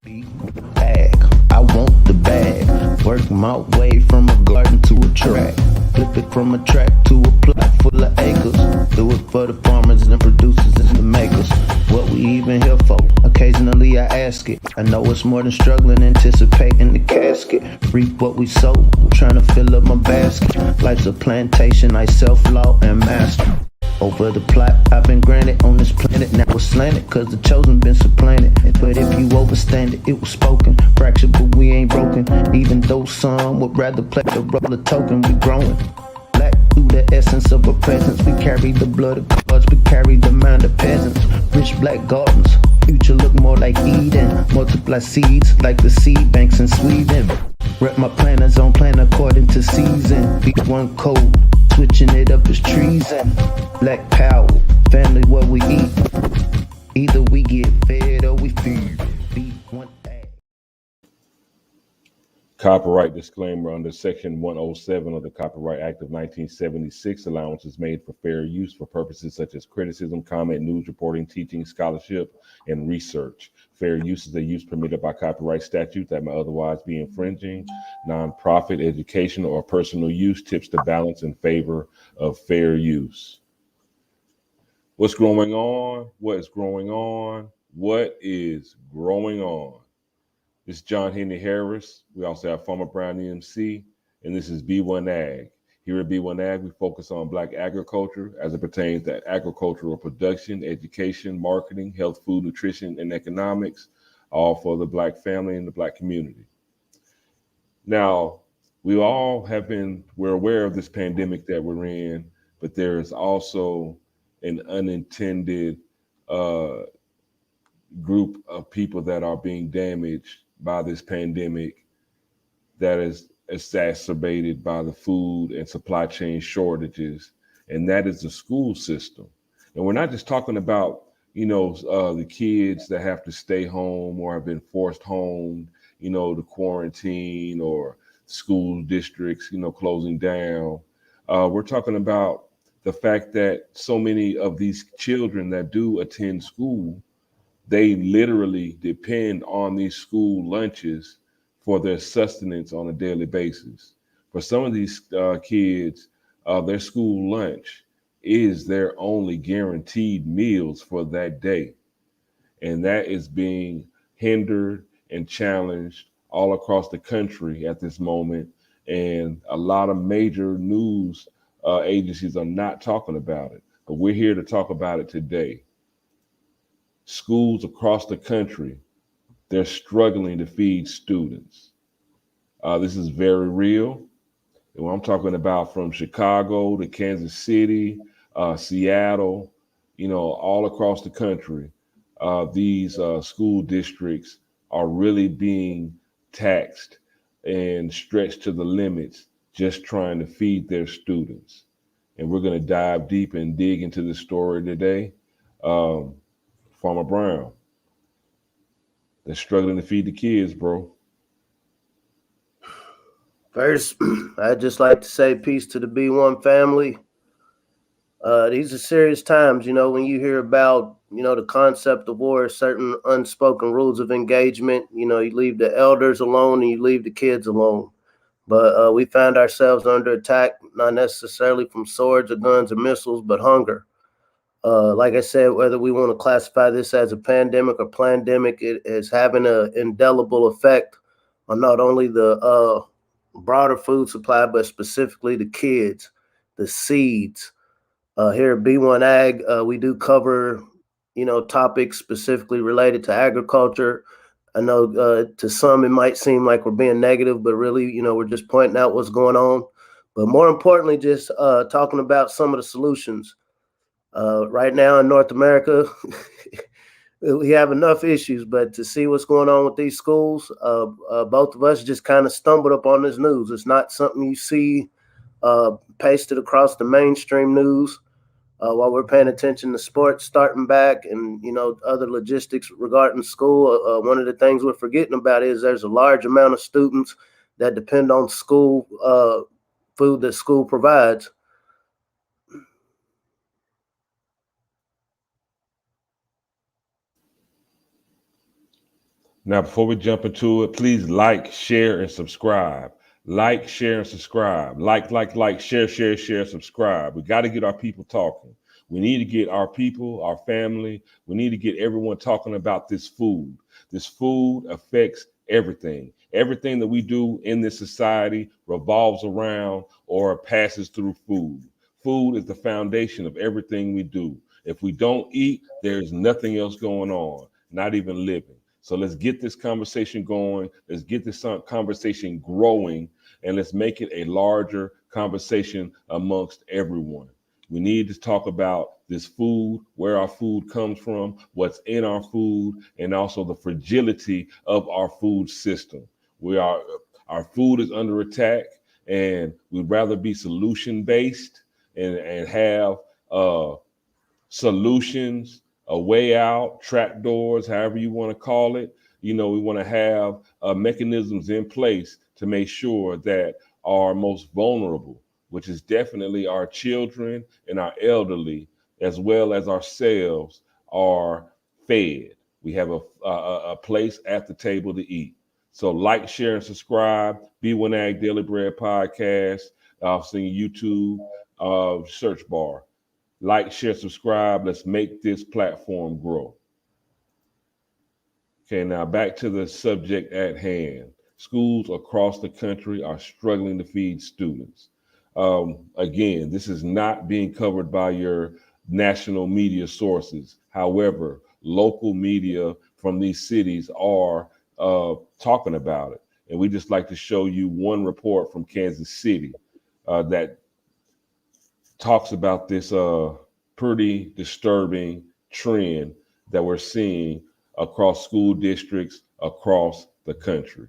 Bag, I want the bag. Work my way from a garden to a track. Flip it from a track to a plot full of acres. Do it for the farmers and producers and the makers. What we even here for? Occasionally I ask it. I know it's more than struggling, anticipating the casket. Reap what we sow, trying to fill up my basket. Life's a plantation, I self-law and master. Over the plot I've been granted on this planet. Now it's slanted, cause the chosen been supplanted. But if you overstand it, it was spoken. Fractured, but we ain't broken. Even though some would rather play the role of token, we growing. Black through the essence of a presence. We carry the blood of gods, we carry the mind of peasants. Rich black gardens, future look more like Eden. Multiply seeds like the seed banks in Sweden. Rep my planners on plan according to season. B1 code, switching it up is treason. Black power, family what we eat. Either we get fed or we feed. B1AG. Copyright disclaimer under Section 107 of the Copyright Act of 1976. Allowance is made for fair use for purposes such as criticism, comment, news reporting, teaching, scholarship, and research. Fair use is a use permitted by copyright statute that may otherwise be infringing. Nonprofit, educational, or personal use tips the balance in favor of fair use. What's going on? What is growing on? What is growing on? This is John Henry Harris. We also have Farmer Brown EMC, and this is B1AG. Here at B1AG, we focus on Black agriculture as it pertains to agricultural production, education, marketing, health, food, nutrition, and economics, all for the Black family and the Black community. Now, we're aware of this pandemic that we're in, but there is also an unintended group of people that are being damaged by this pandemic that is exacerbated by the food and supply chain shortages, and that is the school system. And we're not just talking about, the kids that have to stay home or have been forced home, to quarantine, or school districts, closing down. We're talking about the fact that so many of these children that do attend school, they literally depend on these school lunches for their sustenance on a daily basis. For some of these kids, their school lunch is their only guaranteed meals for that day. And that is being hindered and challenged all across the country at this moment. And a lot of major news agencies are not talking about it, but we're here to talk about it today. Schools across the country, they're struggling to feed students. This is very real. And I'm talking about from Chicago to Kansas City, Seattle, all across the country. These school districts are really being taxed and stretched to the limits just trying to feed their students. And we're going to dive deep and dig into this story today. Farmer Brown, they're struggling to feed the kids, bro. First, I'd just like to say peace to the B1 family. These are serious times, when you hear about, the concept of war, certain unspoken rules of engagement, you leave the elders alone and you leave the kids alone. But we found ourselves under attack, not necessarily from swords or guns or missiles, but hunger. Like I said, whether we want to classify this as a pandemic or plandemic, it is having an indelible effect on not only the broader food supply, but specifically the kids, the seeds. Here at B1AG, we do cover, topics specifically related to agriculture. I know to some it might seem like we're being negative, but really, we're just pointing out what's going on. But more importantly, just talking about some of the solutions. Right now in North America, we have enough issues, but to see what's going on with these schools, both of us just kind of stumbled upon this news. It's not something you see pasted across the mainstream news while we're paying attention to sports starting back and, other logistics regarding school. One of the things we're forgetting about is there's a large amount of students that depend on school food that school provides. Now, before we jump into it, please like, share, and subscribe. Like, share, and subscribe. Like, share, subscribe. We got to get our people talking. We need to get our people, our family, we need to get everyone talking about this food. This food affects everything. Everything that we do in this society revolves around or passes through food. Food is the foundation of everything we do. If we don't eat, there's nothing else going on, not even living. So let's get this conversation going. Let's get this conversation growing, and let's make it a larger conversation amongst everyone. We need to talk about this food, where our food comes from, what's in our food, and also the fragility of our food system. Our food is under attack, and we'd rather be solution based and have solutions, a way out, trap doors, however you want to call it. We want to have mechanisms in place to make sure that our most vulnerable, which is definitely our children and our elderly, as well as ourselves, are fed. We have a place at the table to eat. So like, share, and subscribe. B1AG Daily Bread Podcast. I'll see YouTube search bar. Like, share, subscribe. Let's make this platform grow. Okay, now back to the subject at hand. Schools across the country are struggling to feed students. Again, this is not being covered by your national media sources. However, local media from these cities are talking about it. And we just like to show you one report from Kansas City that talks about this pretty disturbing trend that we're seeing across school districts across the country.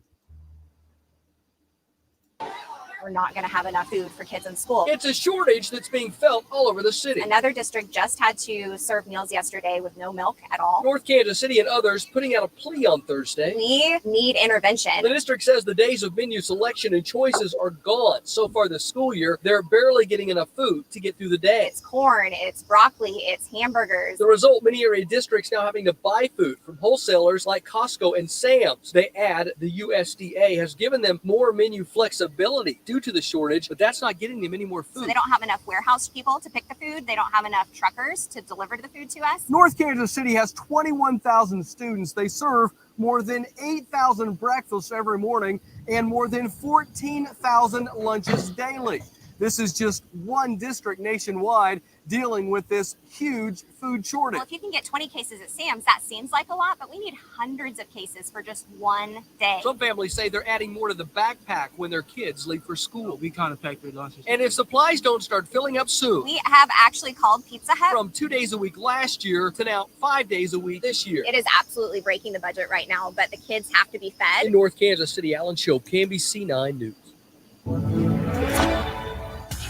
We're not going to have enough food for kids in school. It's a shortage that's being felt all over the city. Another district just had to serve meals yesterday with no milk at all. North Kansas City and others putting out a plea on Thursday. We need intervention. The district says the days of menu selection and choices are gone. So far this school year, they're barely getting enough food to get through the day. It's corn, it's broccoli, it's hamburgers. The result, many area districts now having to buy food from wholesalers like Costco and Sam's. They add the USDA has given them more menu flexibility due to the shortage, but that's not getting them any more food. So they don't have enough warehouse people to pick the food. They don't have enough truckers to deliver the food to us. North Kansas City has 21,000 students. They serve more than 8,000 breakfasts every morning and more than 14,000 lunches daily. This is just one district nationwide dealing with this huge food shortage. Well, if you can get 20 cases at Sam's, that seems like a lot, but we need hundreds of cases for just one day. Some families say they're adding more to the backpack when their kids leave for school. We kind of pack their lunches. And if supplies don't start filling up soon. We have actually called Pizza Hut. From 2 days a week last year to now 5 days a week this year. It is absolutely breaking the budget right now, but the kids have to be fed. In North Kansas City, Alan Show, KMBC 9 News.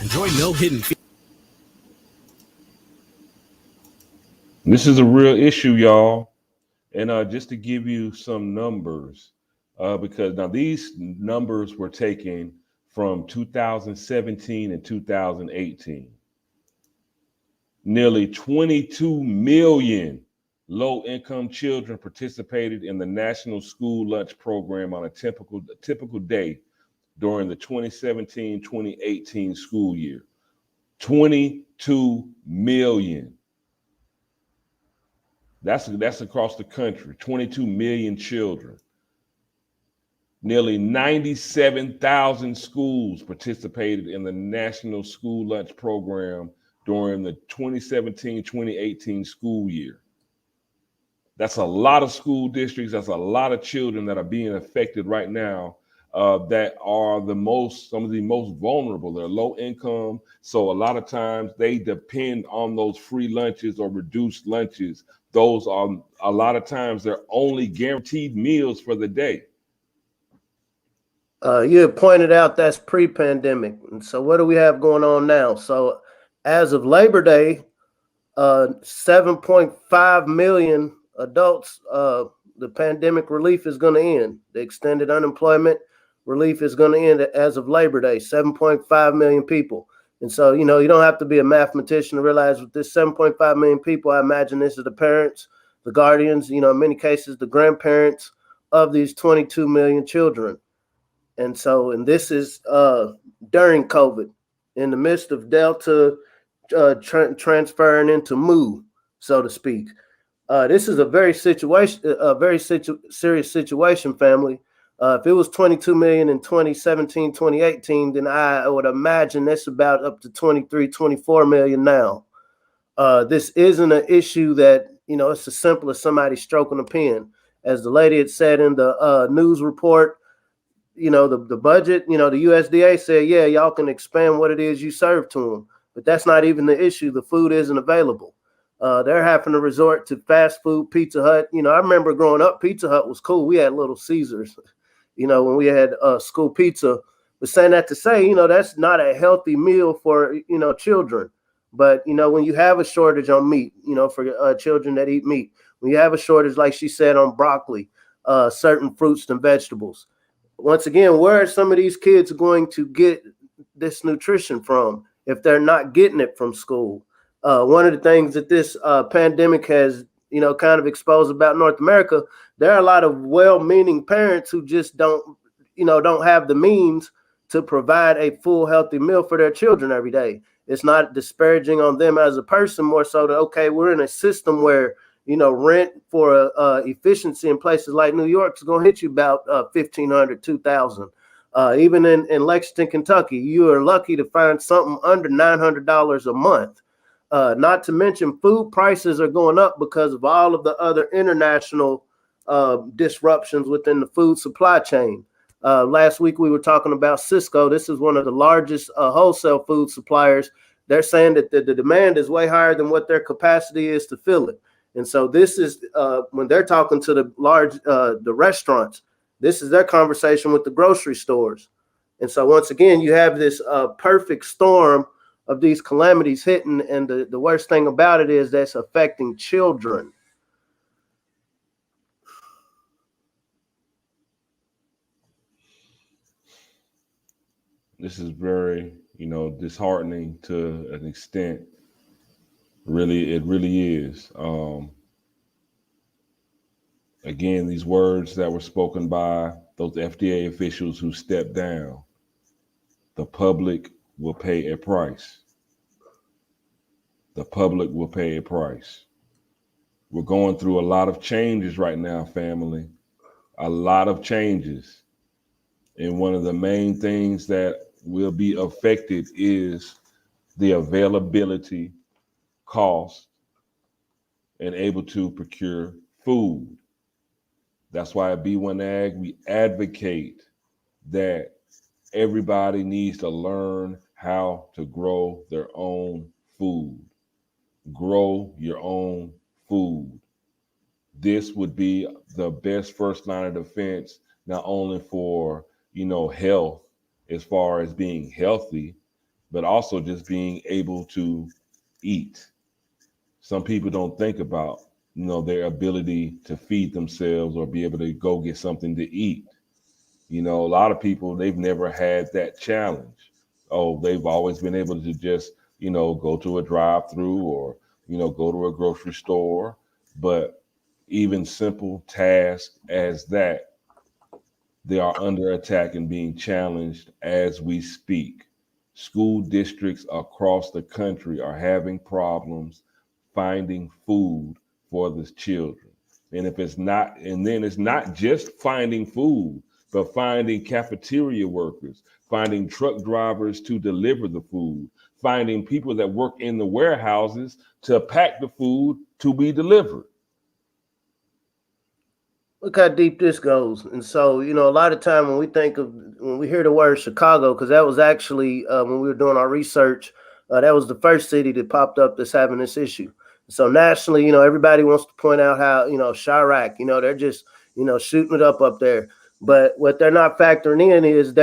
Enjoy no hidden fees. This is a real issue, y'all. And just to give you some numbers, because now these numbers were taken from 2017 and 2018. Nearly 22 million low-income children participated in the National School Lunch Program on a typical day during the 2017-2018 school year. 22 million. That's across the country, 22 million children. Nearly 97,000 schools participated in the National School Lunch Program during the 2017-2018 school year. That's a lot of school districts. That's a lot of children that are being affected right now that are some of the most vulnerable. They're low income. So a lot of times they depend on those free lunches or reduced lunches. Those are a lot of times their only guaranteed meals for the day. You had pointed out that's pre-pandemic. And so what do we have going on now? So as of Labor Day, 7.5 million adults, the pandemic relief is going to end. The extended unemployment relief is going to end as of Labor Day, 7.5 million people. And so, you don't have to be a mathematician to realize with this 7.5 million people, I imagine this is the parents, the guardians, in many cases, the grandparents of these 22 million children. And so, and this is during COVID, in the midst of Delta transferring into Mu, so to speak. This is a very serious situation, family. If it was 22 million in 2017, 2018, then I would imagine that's about up to 23, 24 million now. This isn't an issue that, it's as simple as somebody stroking a pen. As the lady had said in the news report, the budget, the USDA said, yeah, y'all can expand what it is you serve to them. But that's not even the issue. The food isn't available. They're having to resort to fast food, Pizza Hut. I remember growing up, Pizza Hut was cool. We had Little Caesars, when we had school pizza. But saying that to say, that's not a healthy meal for, children. But, when you have a shortage on meat, for children that eat meat, when you have a shortage, like she said, on broccoli, certain fruits and vegetables, once again, where are some of these kids going to get this nutrition from if they're not getting it from school? One of the things that this pandemic has, kind of exposed about North America, there are a lot of well-meaning parents who just don't have the means to provide a full, healthy meal for their children every day. It's not disparaging on them as a person, more so that, okay, we're in a system where, rent for efficiency in places like New York is going to hit you about $1,500, $2,000. Even in Lexington, Kentucky, you are lucky to find something under $900 a month. Not to mention food prices are going up because of all of the other international disruptions within the food supply chain. Last week, we were talking about Cisco. This is one of the largest wholesale food suppliers. They're saying that the demand is way higher than what their capacity is to fill it. And so this is when they're talking to the restaurants, this is their conversation with the grocery stores. And so once again, you have this perfect storm of these calamities hitting. And the worst thing about it is that's affecting children. This is very, disheartening to an extent. It really is. Again, these words that were spoken by those FDA officials who stepped down, the public will pay a price. The public will pay a price. We're going through a lot of changes right now, family. A lot of changes. And one of the main things that will be affected is the availability, cost, and able to procure food. That's why at B1AG, we advocate that everybody needs to learn how to grow their own food. Grow your own food. This would be the best first line of defense, not only for, health, as far as being healthy, but also just being able to eat. Some people don't think about, their ability to feed themselves or be able to go get something to eat. A lot of people, they've never had that challenge. Oh, they've always been able to just, go to a drive-through or, go to a grocery store. But even simple tasks as that, they are under attack and being challenged as we speak. School districts across the country are having problems finding food for the children. And it's not just finding food, but finding cafeteria workers, finding truck drivers to deliver the food, finding people that work in the warehouses to pack the food to be delivered. Look how deep this goes. And so, a lot of time when we hear the word Chicago, because that was actually when we were doing our research, that was the first city that popped up that's having this issue. So nationally, everybody wants to point out how, Chirac, they're just, shooting it up there. But what they're not factoring in is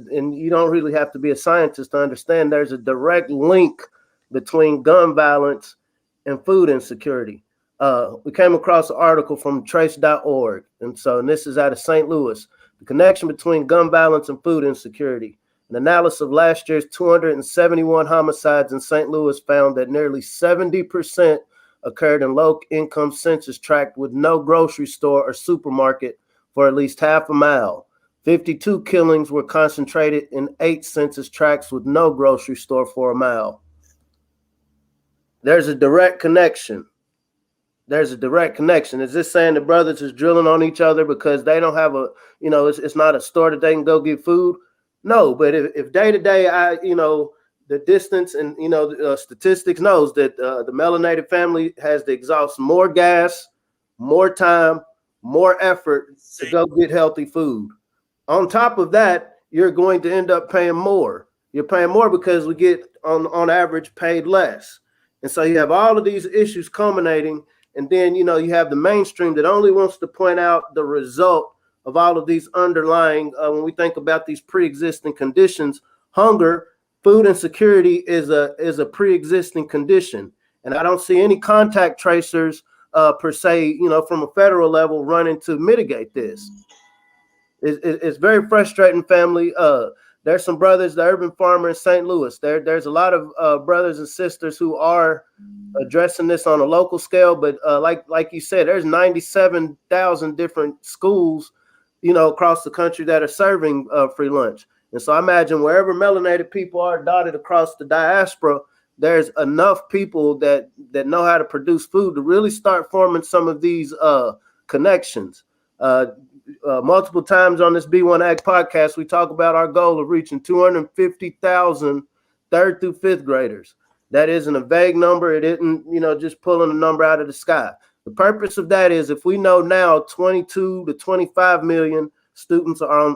and you don't really have to be a scientist to understand, there's a direct link between gun violence and food insecurity. We came across an article from trace.org. And this is out of St. Louis. The connection between gun violence and food insecurity. An analysis of last year's 271 homicides in St. Louis found that nearly 70% occurred in low-income census tract with no grocery store or supermarket for at least half a mile. 52 killings were concentrated in 8 census tracts with no grocery store for a mile. There's a direct connection. There's a direct connection. Is this saying the brothers is drilling on each other because they don't have it's not a store that they can go get food? No, but if day to day, the distance and, statistics knows that the melanated family has to exhaust more gas, more time, more effort to go get healthy food. On top of that, you're going to end up paying more. You're paying more because we get on average paid less. And so you have all of these issues culminating. And then, you have the mainstream that only wants to point out the result of all of these underlying, when we think about these pre-existing conditions. Hunger, food insecurity is a pre-existing condition. And I don't see any contact tracers per se, from a federal level running to mitigate this. It's very frustrating, family. There's some brothers, the urban farmer in St. Louis. There's a lot of brothers and sisters who are addressing this on a local scale. But like you said, there's 97,000 different schools, across the country that are serving free lunch. And so I imagine wherever melanated people are dotted across the diaspora, there's enough people that know how to produce food to really start forming some of these connections. Multiple times on this B1AG podcast, we talk about our goal of reaching 250,000 third through fifth graders. That isn't a vague number. It isn't, just pulling a number out of the sky. The purpose of that is if we know now 22 to 25 million students are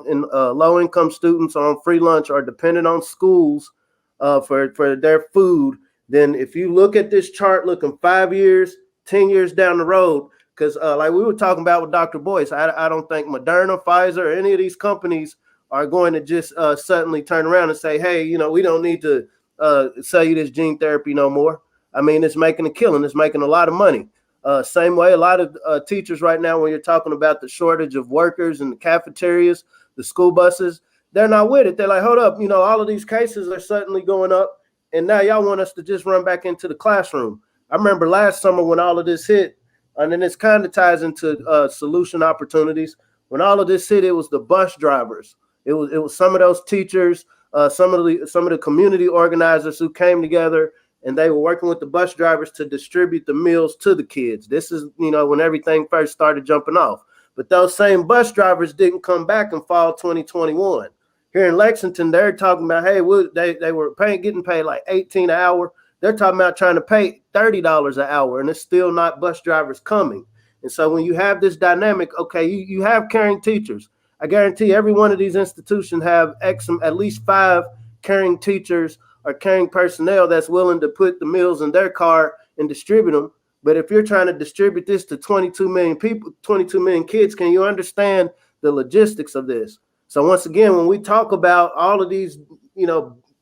low-income students are on free lunch or dependent on schools for their food, then if you look at this chart looking 5 years, 10 years down the road, because like we were talking about with Dr. Boyce, I don't think Moderna, Pfizer, or any of these companies are going to just suddenly turn around and say, hey, we don't need to sell you this gene therapy no more. I mean, it's making a killing. It's making a lot of money. Same way, a lot of teachers right now, when you're talking about the shortage of workers in the cafeterias, the school buses, they're not with it. They're like, hold up, all of these cases are suddenly going up, and now y'all want us to just run back into the classroom. I remember last summer when all of this hit, and then this kind of ties into solution opportunities. When all of this hit, it was the bus drivers. It was some of those teachers, some of the community organizers who came together, and they were working with the bus drivers to distribute the meals to the kids. This is, when everything first started jumping off. But those same bus drivers didn't come back in fall 2021. Here in Lexington, they're talking about, hey, they were getting paid like $18 an hour. They're talking about trying to pay $30 an hour, and it's still not bus drivers coming. And so when you have this dynamic, okay, you have caring teachers. I guarantee every one of these institutions have at least 5 caring teachers or caring personnel that's willing to put the meals in their car and distribute them. But if you're trying to distribute this to 22 million people, 22 million kids, can you understand the logistics of this? So once again, when we talk about all of these,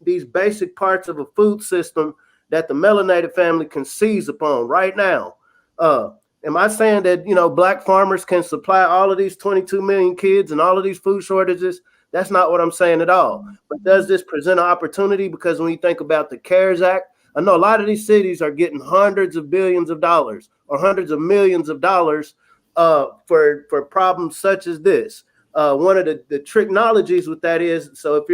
these basic parts of a food system that the melanated family can seize upon right now, am I saying that, black farmers can supply all of these 22 million kids and all of these food shortages? That's not what I'm saying at all. But does this present an opportunity? Because when you think about the CARES Act, I know a lot of these cities are getting hundreds of billions of dollars or hundreds of millions of dollars for problems such as this. One of the technologies with that is, so if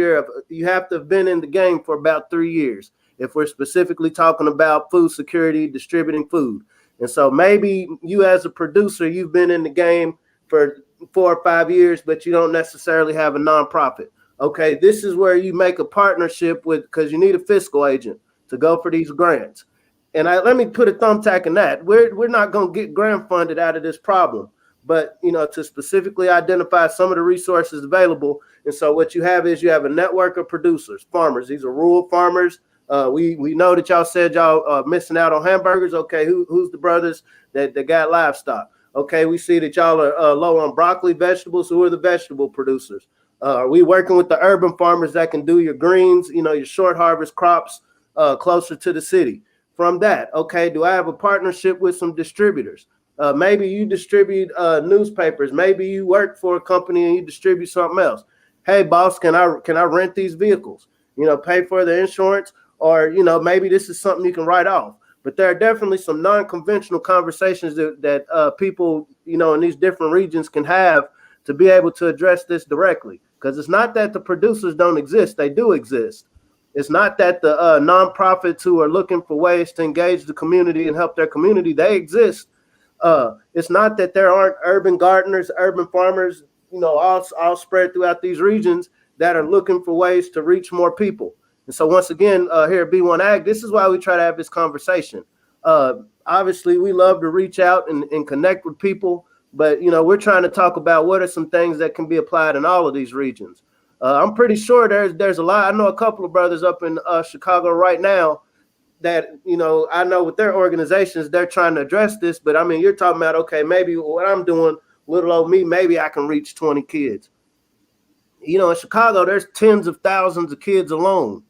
you have to have been in the game for about 3 years, if we're specifically talking about food security, distributing food. And so maybe you as a producer, you've been in the game for 4 or 5 years, but you don't necessarily have a nonprofit. Okay, this is where you make a partnership with, because you need a fiscal agent to go for these grants. And let me put a thumbtack in that. We're not going to get grant funded out of this problem, but to specifically identify some of the resources available. And so what you have is you have a network of producers, farmers. These are rural farmers. We know that y'all said y'all missing out on hamburgers. Okay, who's the brothers that got livestock? Okay, we see that y'all are low on broccoli, vegetables. Who are the vegetable producers? Are we working with the urban farmers that can do your greens, your short harvest crops closer to the city? From that, okay, do I have a partnership with some distributors? Maybe you distribute newspapers. Maybe you work for a company and you distribute something else. Hey, boss, can I rent these vehicles? Pay for the insurance, or maybe this is something you can write off. But there are definitely some non-conventional conversations that people in these different regions can have to be able to address this directly. Because it's not that the producers don't exist. They do exist. It's not that the nonprofits who are looking for ways to engage the community and help their community, they exist. It's not that there aren't urban gardeners, urban farmers, all spread throughout these regions that are looking for ways to reach more people. And so once again, here at B1AG, this is why we try to have this conversation. Obviously, we love to reach out and connect with people, but we're trying to talk about what are some things that can be applied in all of these regions. I'm pretty sure there's a lot. I know a couple of brothers up in Chicago right now that I know with their organizations they're trying to address this. But I mean, you're talking about, okay, maybe what I'm doing, little old me, maybe I can reach 20 kids. In Chicago, there's tens of thousands of kids alone.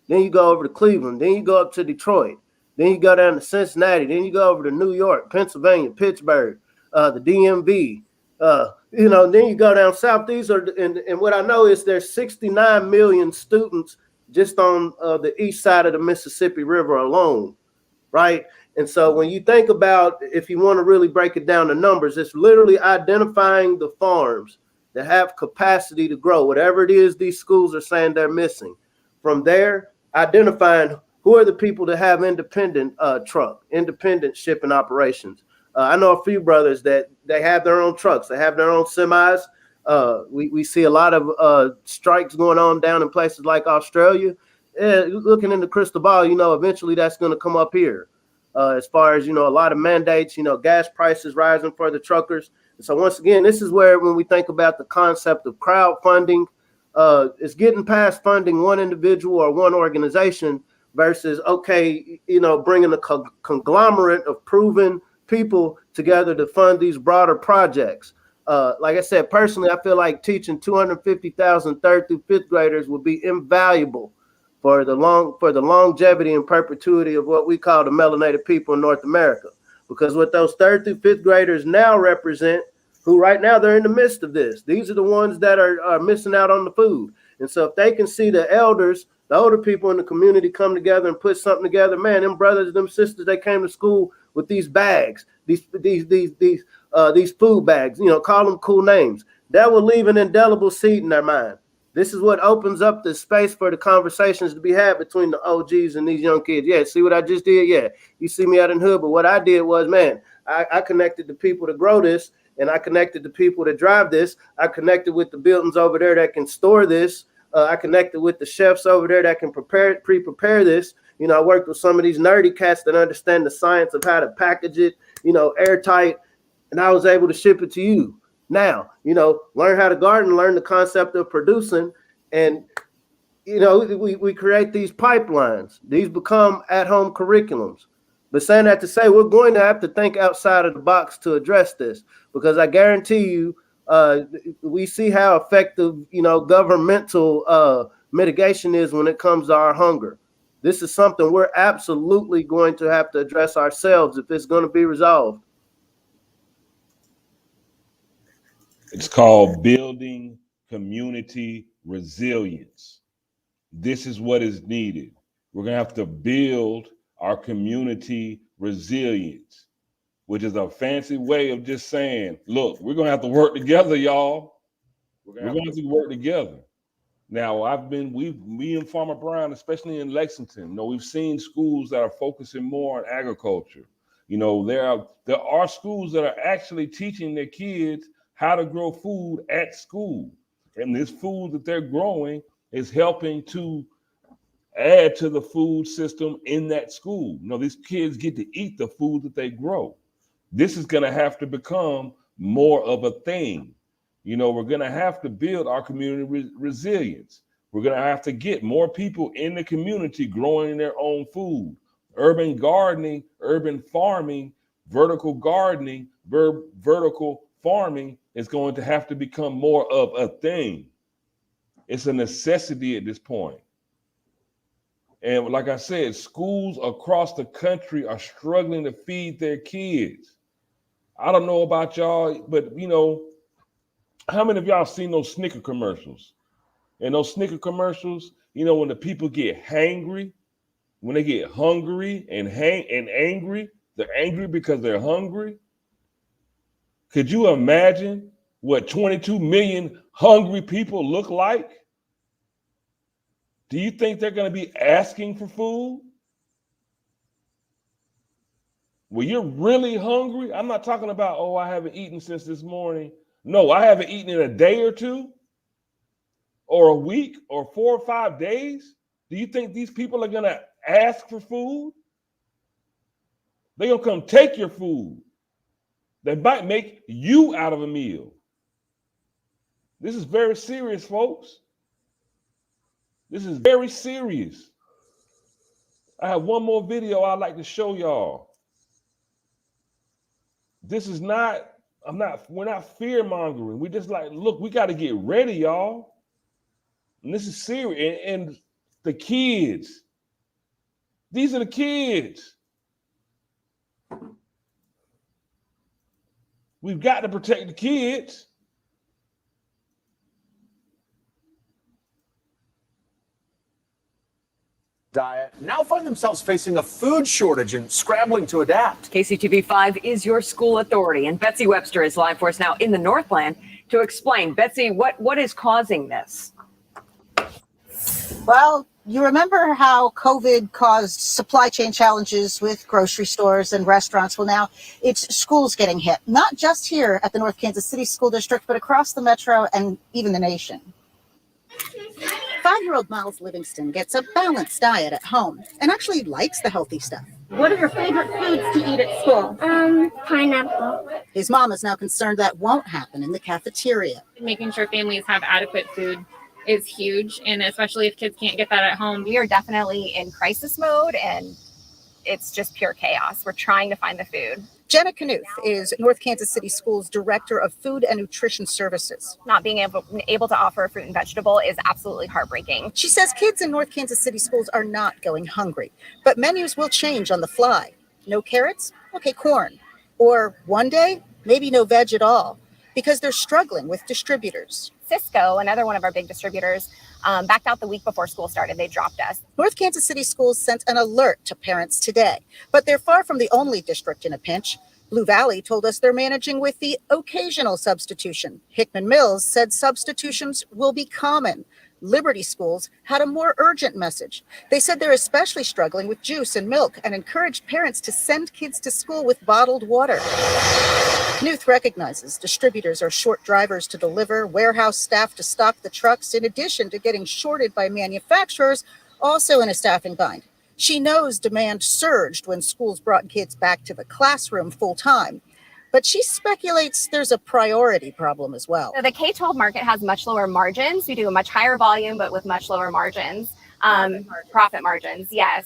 Then you go over to Cleveland. Then you go up to Detroit. Then you go down to Cincinnati. Then you go over to New York, Pennsylvania, Pittsburgh, the DMV. Then you go down south. These are, and what I know is there's 69 million students just on the east side of the Mississippi River alone, right? And so when you think about, if you want to really break it down to numbers, it's literally identifying the farms that have capacity to grow, whatever it is these schools are saying they're missing. From there, identifying who are the people that have independent independent shipping operations. I know a few brothers that they have their own trucks, they have their own semis. We see a lot of strikes going on down in places like Australia. Looking in the crystal ball, eventually that's going to come up here. As far as, a lot of mandates, gas prices rising for the truckers. And so once again, this is where, when we think about the concept of crowdfunding, it's getting past funding one individual or one organization versus, okay, bringing a conglomerate of proven people together to fund these broader projects. Like I said, personally, I feel like teaching 250,000 third through fifth graders would be invaluable for the longevity and perpetuity of what we call the melanated people in North America. Because what those third through fifth graders now represent, who right now they're in the midst of this, these are the ones that are missing out on the food. And so if they can see the elders, the older people in the community come together and put something together, man, them brothers, them sisters, they came to school with these bags, these food bags, call them cool names. That will leave an indelible seed in their mind. This is what opens up the space for the conversations to be had between the OGs and these young kids. Yeah, see what I just did? Yeah, you see me out in the hood, but what I did was, man, I connected the people to grow this, and I connected the people to drive this. I connected with the buildings over there that can store this. I connected with the chefs over there that can pre-prepare this. I worked with some of these nerdy cats that understand the science of how to package it, airtight, and I was able to ship it to you. Now, learn how to garden, learn the concept of producing, and, we create these pipelines. These become at-home curriculums. But saying that to say, we're going to have to think outside of the box to address this, because I guarantee you, we see how effective, governmental mitigation is when it comes to our hunger. This is something we're absolutely going to have to address ourselves if it's going to be resolved. It's called building community resilience. This is what is needed. We're going to have to build our community resilience, which is a fancy way of just saying, look, we're going to have to work together, y'all. We're going to have to work together. Now, me and Farmer Brown, especially in Lexington, we've seen schools that are focusing more on agriculture. There are schools that are actually teaching their kids how to grow food at school. And this food that they're growing is helping to add to the food system in that school. These kids get to eat the food that they grow. This is going to have to become more of a thing. We're going to have to build our community resilience. We're going to have to get more people in the community growing their own food. Urban gardening, urban farming, vertical gardening, vertical farming is going to have to become more of a thing. It's a necessity at this point. And like I said, schools across the country are struggling to feed their kids. I don't know about y'all, but how many of y'all seen those Snicker commercials? And those Snicker commercials, when the people get hangry, when they get hungry and angry, they're angry because they're hungry. Could you imagine what 22 million hungry people look like? Do you think they're going to be asking for food? When you're really hungry, I'm not talking about, oh, I haven't eaten since this morning. No, I haven't eaten in a day or two, or a week, or 4 or 5 days. Do you think these people are going to ask for food? They're going to come take your food. They might make you out of a meal. This is very serious, folks. This is very serious. I have one more video I'd like to show y'all. This is not, we're not fear mongering. We just like, look, we got to get ready, y'all. And this is serious. And the kids, these are the kids. We've got to protect the kids. Diet now find themselves facing a food shortage and scrambling to adapt. KCTV5 is your school authority, and Betsy Webster is live for us now in the Northland to explain. Betsy, what is causing this? Well, you remember how COVID caused supply chain challenges with grocery stores and restaurants? Well, now it's schools getting hit, not just here at the North Kansas City School District, but across the metro and even the nation. 5-year-old Miles Livingston gets a balanced diet at home and actually likes the healthy stuff. What are your favorite foods to eat at school? Pineapple. His mom is now concerned that won't happen in the cafeteria. Making sure families have adequate food is huge, and especially if kids can't get that at home. We are definitely in crisis mode, and it's just pure chaos. We're trying to find the food. Jenna Knuth is North Kansas City Schools Director of Food and Nutrition Services. Not being able to offer fruit and vegetable is absolutely heartbreaking. She says kids in North Kansas City schools are not going hungry, but menus will change on the fly. No carrots? Okay, corn. Or one day, maybe no veg at all, because they're struggling with distributors. Cisco, another one of our big distributors, backed out the week before school started. They dropped us. North Kansas City Schools sent an alert to parents today, but they're far from the only district in a pinch. Blue Valley told us they're managing with the occasional substitution. Hickman Mills said substitutions will be common. Liberty Schools had a more urgent message. They said they're especially struggling with juice and milk and encouraged parents to send kids to school with bottled water. Knuth recognizes distributors are short drivers to deliver, warehouse staff to stock the trucks, in addition to getting shorted by manufacturers, also in a staffing bind. She knows demand surged when schools brought kids back to the classroom full time, but she speculates there's a priority problem as well. So the K-12 market has much lower margins. We do a much higher volume, but with much lower margins, profit margins, yes.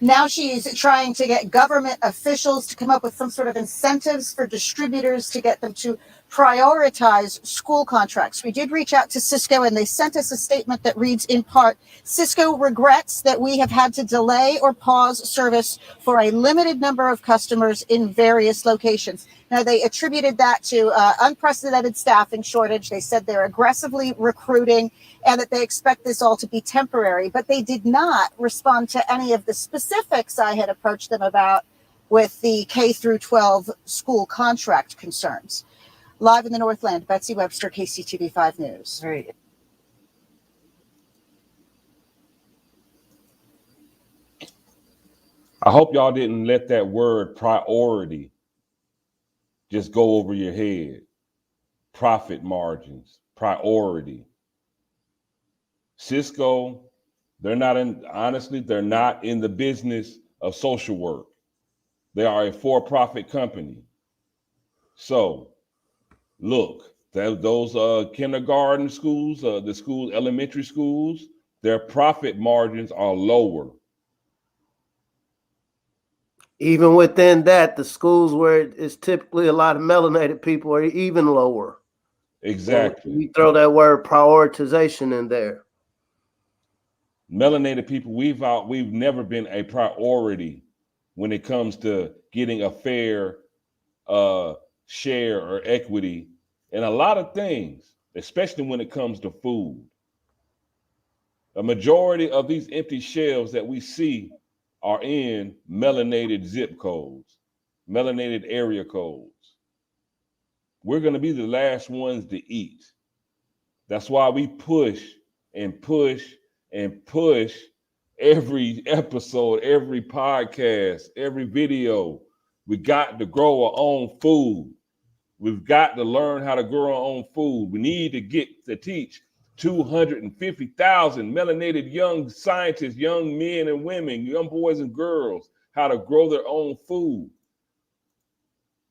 Now she's trying to get government officials to come up with some sort of incentives for distributors to get them to prioritize school contracts. We did reach out to Cisco, and they sent us a statement that reads in part, Cisco regrets that we have had to delay or pause service for a limited number of customers in various locations. Now, they attributed that to unprecedented staffing shortage. They said they're aggressively recruiting and that they expect this all to be temporary, but they did not respond to any of the specifics I had approached them about with the K through 12 school contract concerns. Live in the Northland, Betsy Webster, KCTV5 News. Right. I hope y'all didn't let that word priority just go over your head. Profit margins, priority. Cisco, they're not in the business of social work. They are a for-profit company. So, look, those kindergarten schools, the elementary schools, their profit margins are lower. Even within that, the schools where it's typically a lot of melanated people are even lower. Exactly. We throw that word prioritization in there. Melanated people, we've never been a priority when it comes to getting a fair share or equity in a lot of things, especially when it comes to food. A majority of these empty shelves that we see are in melanated zip codes, melanated area codes. we're going to be the last ones to eat. That's why we push and push and push every episode, every podcast, every video. We got to grow our own food. We've got to learn how to grow our own food. We need to get to teach 250,000 melanated young scientists, young men and women, young boys and girls, how to grow their own food.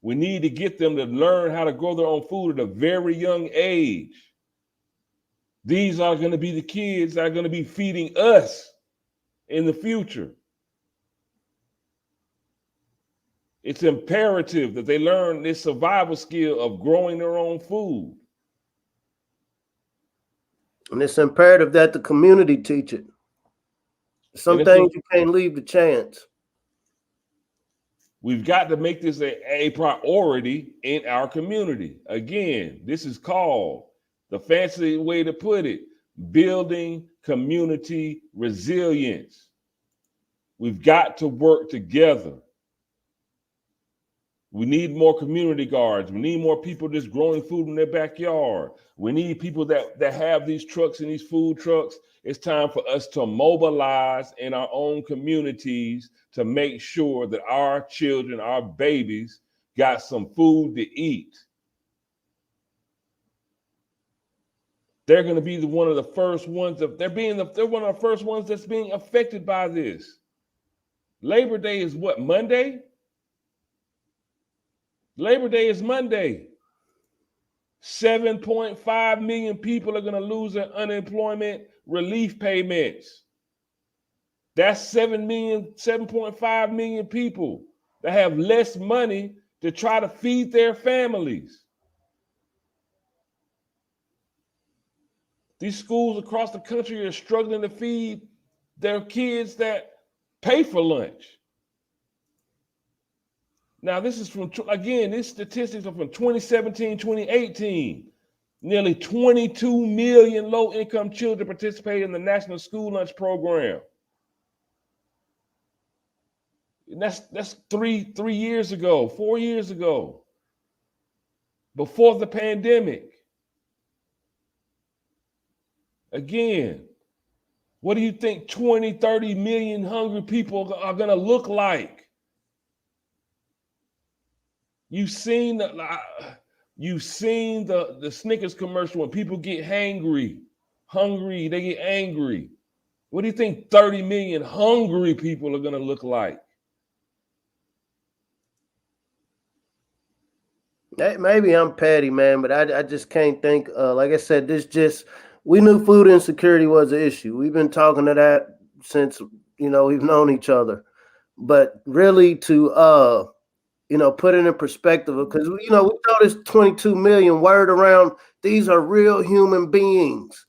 We need to get them to learn how to grow their own food at a very young age. These are going to be the kids that are going to be feeding us in the future. It's imperative that they learn this survival skill of growing their own food. And it's imperative that the community teach it. Some things you can't leave to chance. We've got to make this a priority in our community. Again, this is called, the fancy way to put it, building community resilience. We've got to work together. We need more community guards. We need more people just growing food in their backyard. We need people that have these trucks and these food trucks. It's time for us to mobilize in our own communities to make sure that our children, our babies, got some food to eat. They're going to be one of the first ones. They're one of the first ones that's being affected by this. Labor Day is what, Monday? Labor Day is Monday. 7.5 million people are going to lose their unemployment relief payments. That's 7.5 million people that have less money to try to feed their families. These schools across the country are struggling to feed their kids that pay for lunch. Now, this is from, again, these statistics are from 2017, 2018. Nearly 22 million low-income children participate in the National School Lunch Program. And that's 3 years ago, 4 years ago, before the pandemic. Again, what do you think 20, 30 million hungry people are going to look like? You've seen the Snickers commercial when people get hungry, they get angry. What do you think 30 million hungry people are going to look like? Maybe I'm petty, man, but I just can't think. Like I said, we knew food insecurity was an issue. We've been talking to that since, we've known each other. But really to, put it in perspective, because, we throw this 22 million word around. These are real human beings.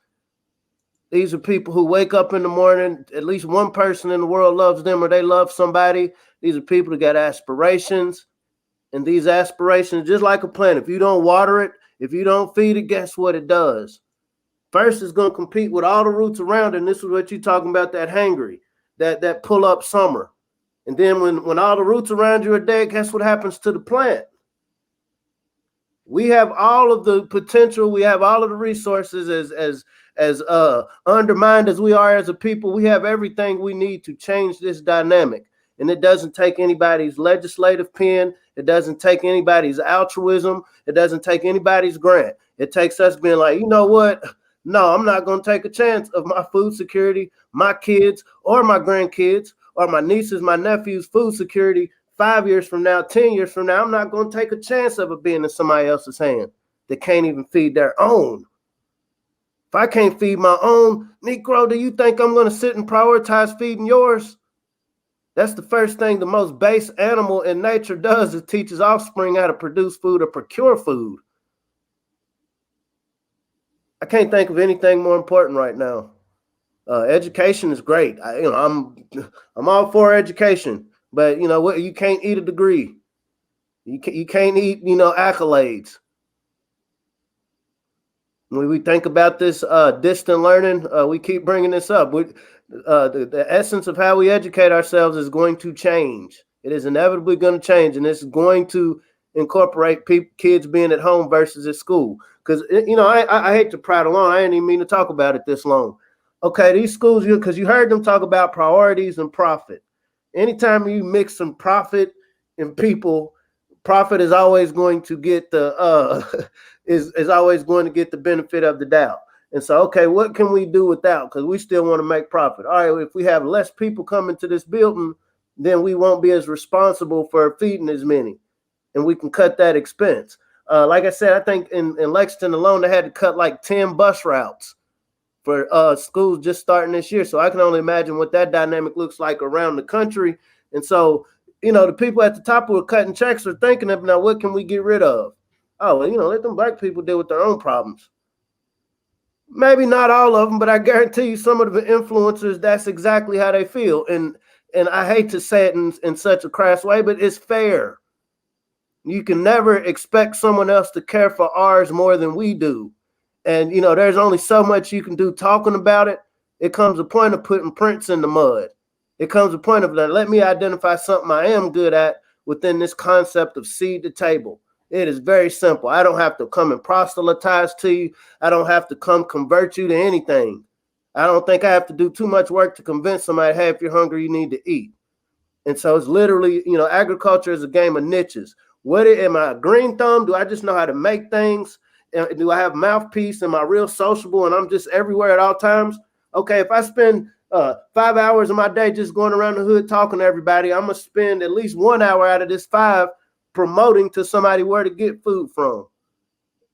These are people who wake up in the morning. At least one person in the world loves them or they love somebody. These are people that got aspirations. And these aspirations, just like a plant, if you don't water it, if you don't feed it, guess what it does? First, it's going to compete with all the roots around it. And this is what you're talking about, that hangry, that pull up summer. And then when all the roots around you are dead, guess what happens to the plant? We have all of the potential. We have all of the resources as undermined as we are as a people. We have everything we need to change this dynamic. And it doesn't take anybody's legislative pen. It doesn't take anybody's altruism. It doesn't take anybody's grant. It takes us being like, you know what? No, I'm not going to take a chance of my food security, my kids or my grandkids or my nieces, my nephews' food security 5 years from now, 10 years from now. I'm not going to take a chance of it being in somebody else's hand that can't even feed their own. If I can't feed my own, Negro, do you think I'm going to sit and prioritize feeding yours? That's the first thing the most base animal in nature does, is teaches offspring how to produce food or procure food. I can't think of anything more important right now. Education is great. I'm all for education, but you know what? You can't eat a degree. You can't eat accolades. When we think about this distant learning, we keep bringing this up. The essence of how we educate ourselves is going to change. It is inevitably going to change, and it's going to incorporate kids being at home versus at school. Because, you know, I hate to prattle on. I didn't even mean to talk about it this long. Okay, these schools, because you heard them talk about priorities and profit. Anytime you mix some profit and people, profit is always going to get the is always going to get the benefit of the doubt. And so, okay, what can we do without? Because we still want to make profit. All right, if we have less people coming to this building, then we won't be as responsible for feeding as many, and we can cut that expense. Like I said, I think in Lexington alone, they had to cut like 10 bus routes for schools just starting this year. So I can only imagine what that dynamic looks like around the country. And so, you know, the people at the top who are cutting checks are thinking of, now, what can we get rid of? Oh, well, you know, let them black people deal with their own problems. Maybe not all of them, but I guarantee you some of the influencers, that's exactly how they feel. And I hate to say it in such a crass way, but it's fair. You can never expect someone else to care for ours more than we do. And, you know, there's only so much you can do talking about it. It comes a point of putting prints in the mud. It comes a point of, let me identify something I am good at within this concept of seed to table. It is very simple. I don't have to come and proselytize to you. I don't have to come convert you to anything. I don't think I have to do too much work to convince somebody, hey, if you're hungry, you need to eat. And so it's literally, you know, agriculture is a game of niches. Am I a green thumb? Do I just know how to make things? Do I have mouthpiece? Am I real sociable and I'm just everywhere at all times? Okay, if I spend 5 hours of my day just going around the hood talking to everybody, I'm going to spend at least 1 hour out of this 5 promoting to somebody where to get food from.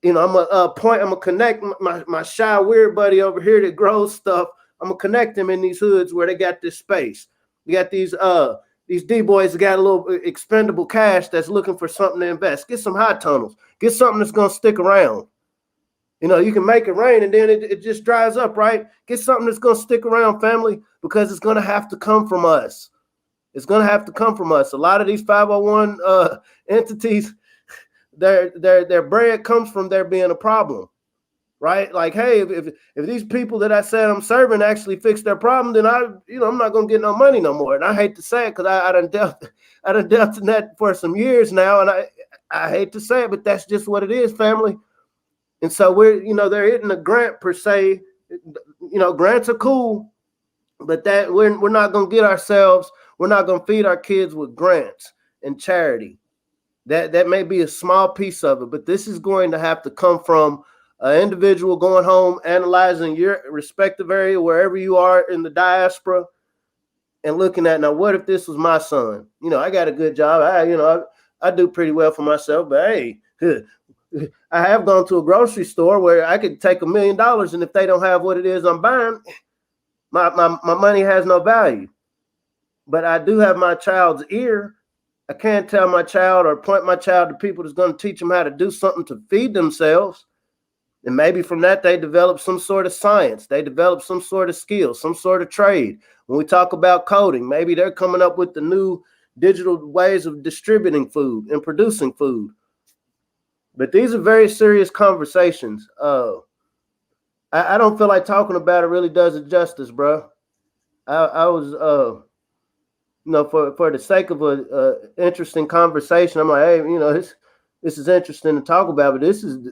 You know, I'm gonna connect my shy weird buddy over here that grows stuff. I'm gonna connect them in these hoods where they got this space. You got these D-boys that got a little expendable cash that's looking for something to invest. Get some hot tunnels. Get something that's gonna stick around. You know, you can make it rain and then it just dries up, right? Get something that's gonna stick around, family, because it's gonna have to come from us. It's going to have to come from us. A lot of these 501 entities, their bread comes from there being a problem, right? Like, hey, if these people that I said I'm serving actually fix their problem, then I'm not going to get no money no more. And I hate to say it because I done dealt in that for some years now, and I hate to say it, but that's just what it is, family. And so there isn't a grant per se. You know, grants are cool, but that we're not going to get ourselves. We're not going to feed our kids with grants and charity. That may be a small piece of it, but this is going to have to come from an individual going home, analyzing your respective area, wherever you are in the diaspora, and looking at, now, what if this was my son? You know, I got a good job. I do pretty well for myself, but hey, I have gone to a grocery store where I could take $1 million, and if they don't have what it is I'm buying, my money has no value. But I do have my child's ear. I can't tell my child or point my child to people that's going to teach them how to do something to feed themselves. And maybe from that, they develop some sort of science. They develop some sort of skill, some sort of trade. When we talk about coding, maybe they're coming up with the new digital ways of distributing food and producing food. But these are very serious conversations. I don't feel like talking about it really does it justice, bro. I was... for the sake of a interesting conversation, I'm like, hey, this is interesting to talk about, but this is,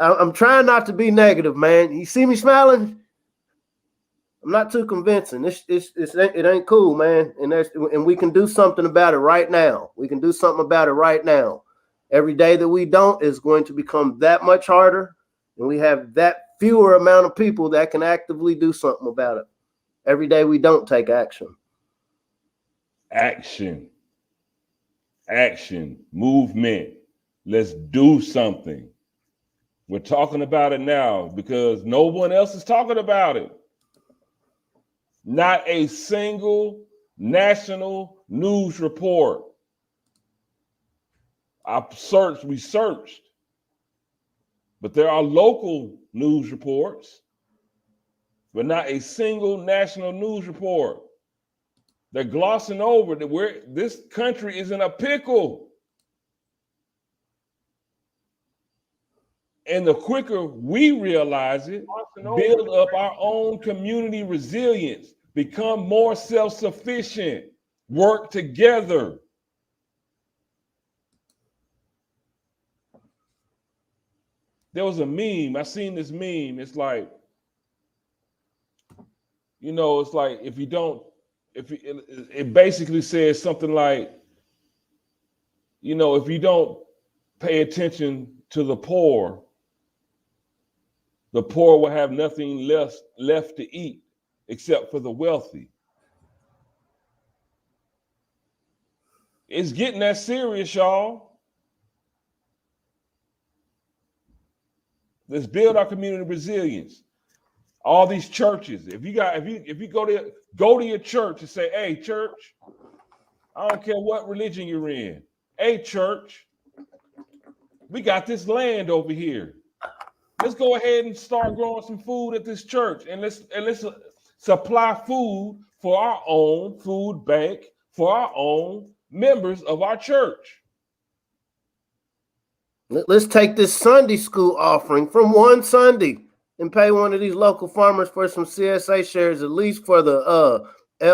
I'm trying not to be negative, man. You see me smiling? I'm not too convincing. It ain't cool, man. And we can do something about it right now. We can do something about it right now. Every day that we don't is going to become that much harder, and we have that fewer amount of people that can actively do something about it. Every day we don't take action. Action, movement. Let's do something. We're talking about it now because no one else is talking about it. Not a single national news report. We searched, but there are local news reports, but not a single national news report. They're glossing over that this country is in a pickle. And the quicker we realize it, build up our own community resilience, become more self-sufficient, work together. There was a meme. I seen this meme. It's like, you know, it's like if you don't, it basically says something like, you know, if you don't pay attention to the poor will have nothing left to eat except for the wealthy. It's getting that serious, y'all. Let's build our community resilience. All these churches. If you go to your church and say, "Hey, church, I don't care what religion you're in. Hey, church, we got this land over here. Let's go ahead and start growing some food at this church, and let's supply food for our own food bank for our own members of our church." Let's take this Sunday school offering from one Sunday and pay one of these local farmers for some CSA shares, at least for the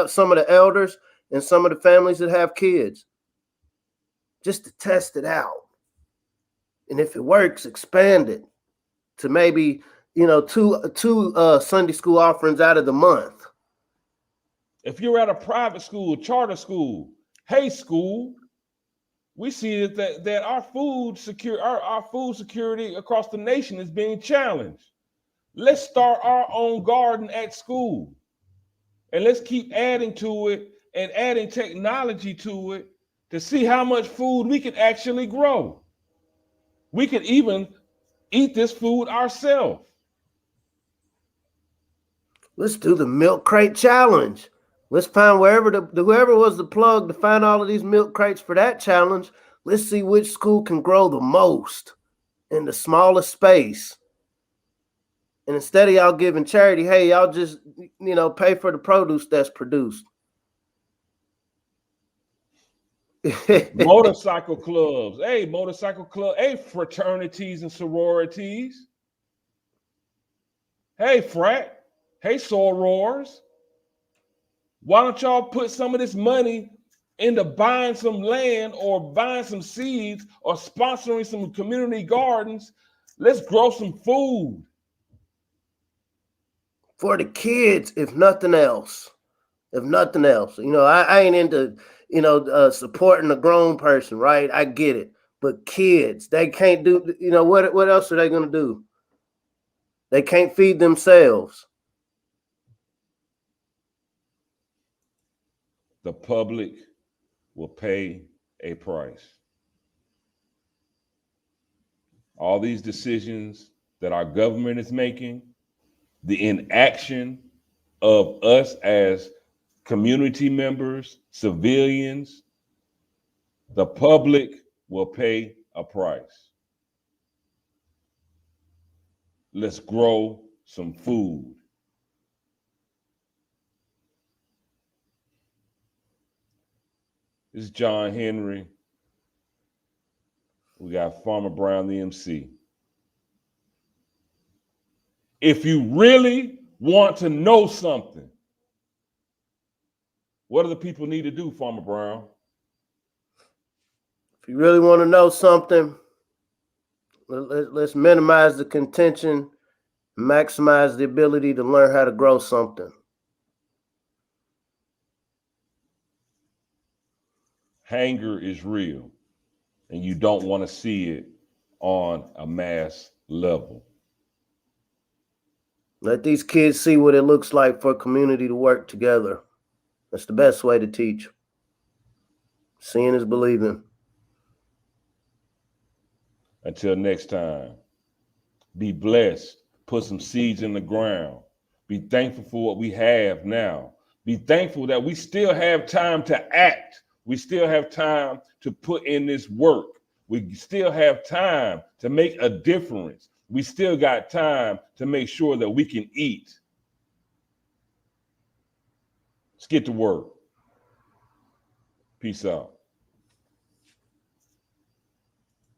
some of the elders and some of the families that have kids, just to test it out. And if it works, expand it to maybe, you know, two Sunday school offerings out of the month. If you're at a private school, charter school, hey school, we see that our food security across the nation is being challenged. Let's start our own garden at school, and let's keep adding to it and adding technology to it to see how much food we can actually grow. We could even eat this food ourselves. Let's do the milk crate challenge. Let's find whoever was the plug to find all of these milk crates for that challenge. Let's see which school can grow the most in the smallest space. And instead of y'all giving charity, hey, y'all just, you know, pay for the produce that's produced. Motorcycle clubs. Hey, fraternities and sororities. Hey, frat. Hey, sorors. Why don't y'all put some of this money into buying some land or buying some seeds or sponsoring some community gardens? Let's grow some food. For the kids, if nothing else. If nothing else. You know, I ain't into, you know, supporting a grown person, right? I get it. But kids, they can't do, you know, what else are they going to do? They can't feed themselves. The public will pay a price. All these decisions that our government is making, the inaction of us as community members, civilians, the public will pay a price. Let's grow some food. This is John Henry. We got Farmer Brown, the MC. If you really want to know something, what do the people need to do, Farmer Brown? If you really want to know something, let's minimize the contention, maximize the ability to learn how to grow something. Hunger is real, and you don't want to see it on a mass level. Let these kids see what it looks like for a community to work together. That's the best way to teach. Seeing is believing. Until next time, be blessed. Put some seeds in the ground. Be thankful for what we have now. Be thankful that we still have time to act. We still have time to put in this work. We still have time to make a difference. We still got time to make sure that we can eat. Let's get to work. Peace out.